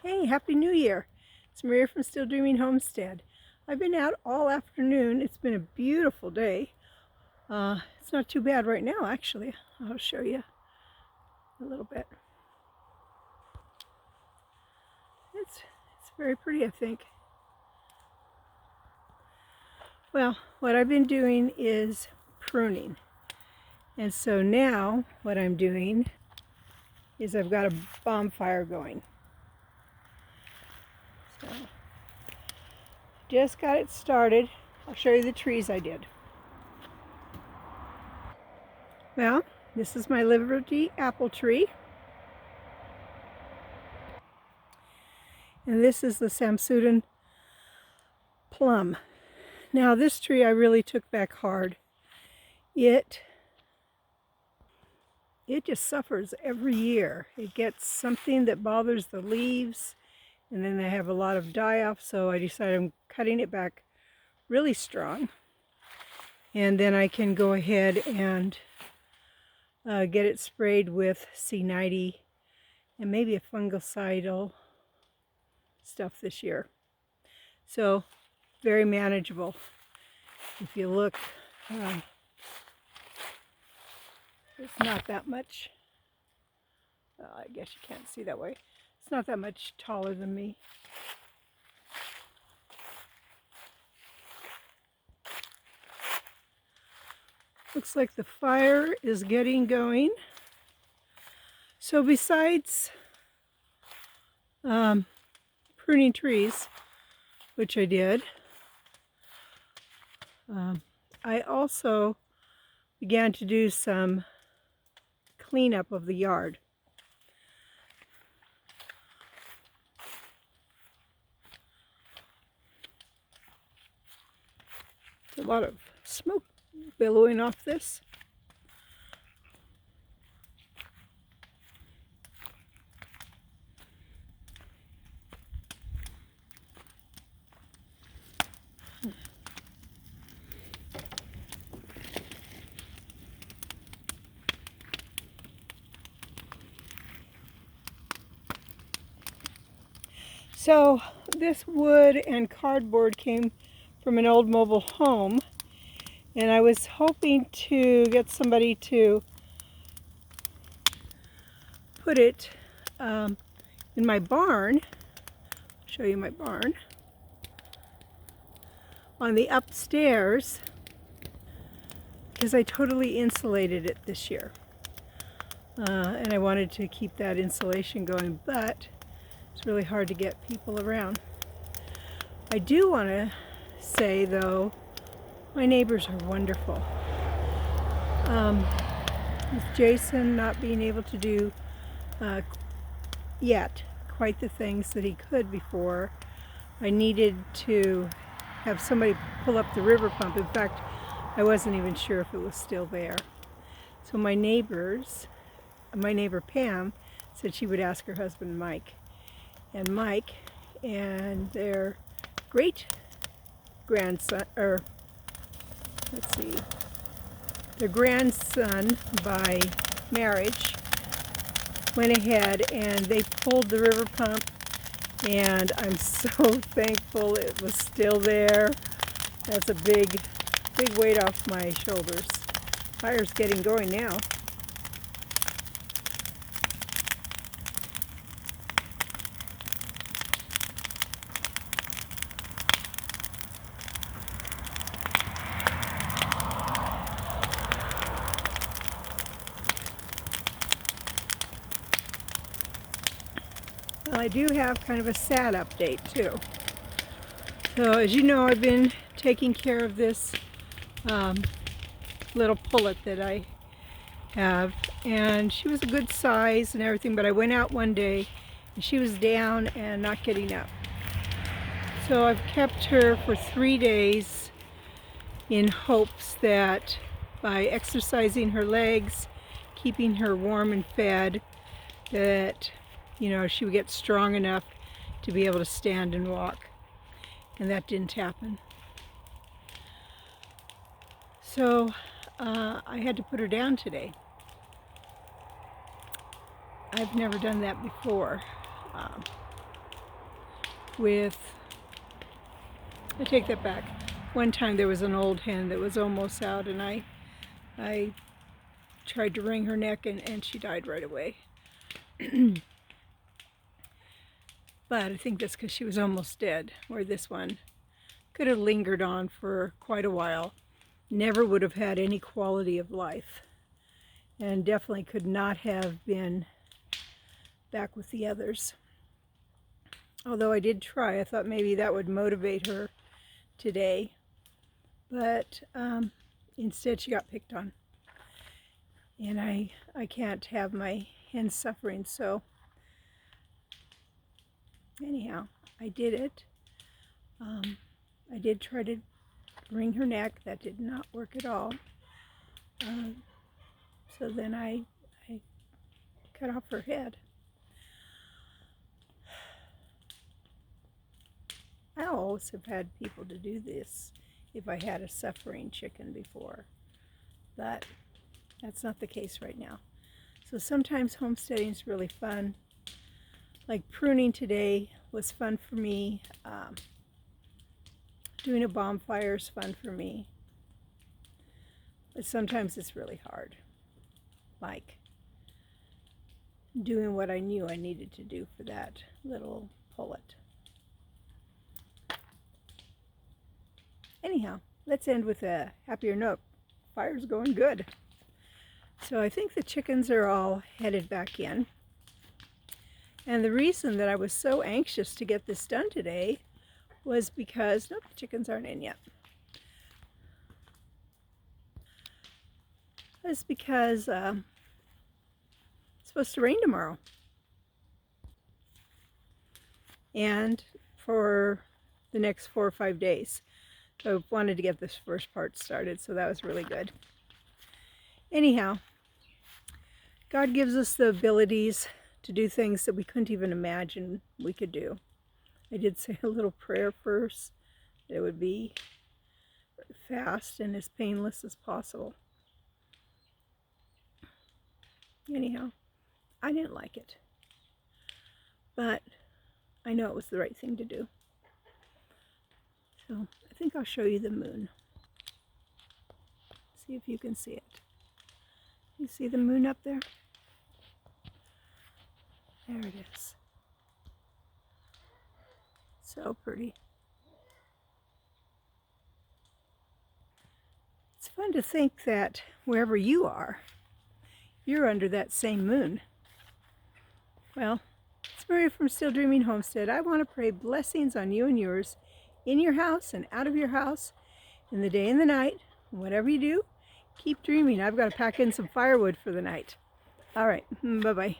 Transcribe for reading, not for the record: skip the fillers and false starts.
Hey, Happy New Year! It's Maria from Still Dreaming Homestead. I've been out all afternoon. It's been a beautiful day. It's not too bad right now, actually. I'll show you a little bit. It's very pretty, I think. Well, what I've been doing is pruning. And so now what I'm doing is I've got a bonfire going. So just got it started. I'll show you the trees I did. Well, this is my Liberty apple tree. And this is the Samsudan plum. Now this tree I really took back hard. It just suffers every year. It gets something that bothers the leaves, and then they have a lot of die-off, so I decided I'm cutting it back really strong. And then I can go ahead and get it sprayed with C90 and maybe a fungicidal stuff this year. So very manageable. If you look, it's not that much. I guess you can't see that way. It's not that much taller than me. Looks like the fire is getting going. So besides pruning trees, which I did, I also began to do some cleanup of the yard. There's a lot of smoke billowing off this. So this wood and cardboard came from an old mobile home, and I was hoping to get somebody to put it in my barn. I'll show you my barn. On the upstairs, because I totally insulated it this year. And I wanted to keep that insulation going, but it's really hard to get people around. I do want to say, though, my neighbors are wonderful. With Jason not being able to do yet quite the things that he could before, I needed to have somebody pull up the river pump. In fact, I wasn't even sure if it was still there. So my neighbor Pam said she would ask her husband Mike. And Mike and their great grandson, or let's see, their grandson by marriage, went ahead and they pulled the river pump, and I'm so thankful it was still there. That's a big weight off my shoulders. Fire's getting going now. Well, I do have kind of a sad update too. So as you know, I've been taking care of this little pullet that I have, and she was a good size and everything, but I went out one day and she was down and not getting up. So I've kept her for 3 days in hopes that by exercising her legs, keeping her warm and fed, that, you know, she would get strong enough to be able to stand and walk. And that didn't happen. So I had to put her down today. I've never done that before. with, I take that back. One time there was an old hen that was almost out, and I tried to wring her neck, and she died right away. But I think that's because she was almost dead, where this one could have lingered on for quite a while. Never would have had any quality of life, and definitely could not have been back with the others. Although I did try, I thought maybe that would motivate her today, but instead she got picked on. And I can't have my hens suffering, so anyhow, I did it. I did try to wring her neck. That did not work at all. So then I cut off her head. I always have had people to do this if I had a suffering chicken before, but that's not the case right now. So sometimes homesteading is really fun. Like pruning today was fun for me. Doing a bonfire is fun for me. But sometimes it's really hard. Like doing what I knew I needed to do for that little pullet. Anyhow, let's end with a happier note. Fire's going good. So I think the chickens are all headed back in. And the reason that I was so anxious to get this done today was because, nope, the chickens aren't in yet. Was because it's supposed to rain tomorrow. And for the next 4 or 5 days. So I wanted to get this first part started, so that was really good. Anyhow, God gives us the abilities to do things that we couldn't even imagine we could do. I did say a little prayer first. It would be fast and as painless as possible. Anyhow, I didn't like it, but I know it was the right thing to do. So I think I'll show you the moon. See if you can see it. You see the moon up there? There it is. So pretty. It's fun to think that wherever you are, you're under that same moon. Well, it's Maria from Still Dreaming Homestead. I want to pray blessings on you and yours, in your house and out of your house, in the day and the night. Whatever you do, keep dreaming. I've got to pack in some firewood for the night. All right, bye-bye.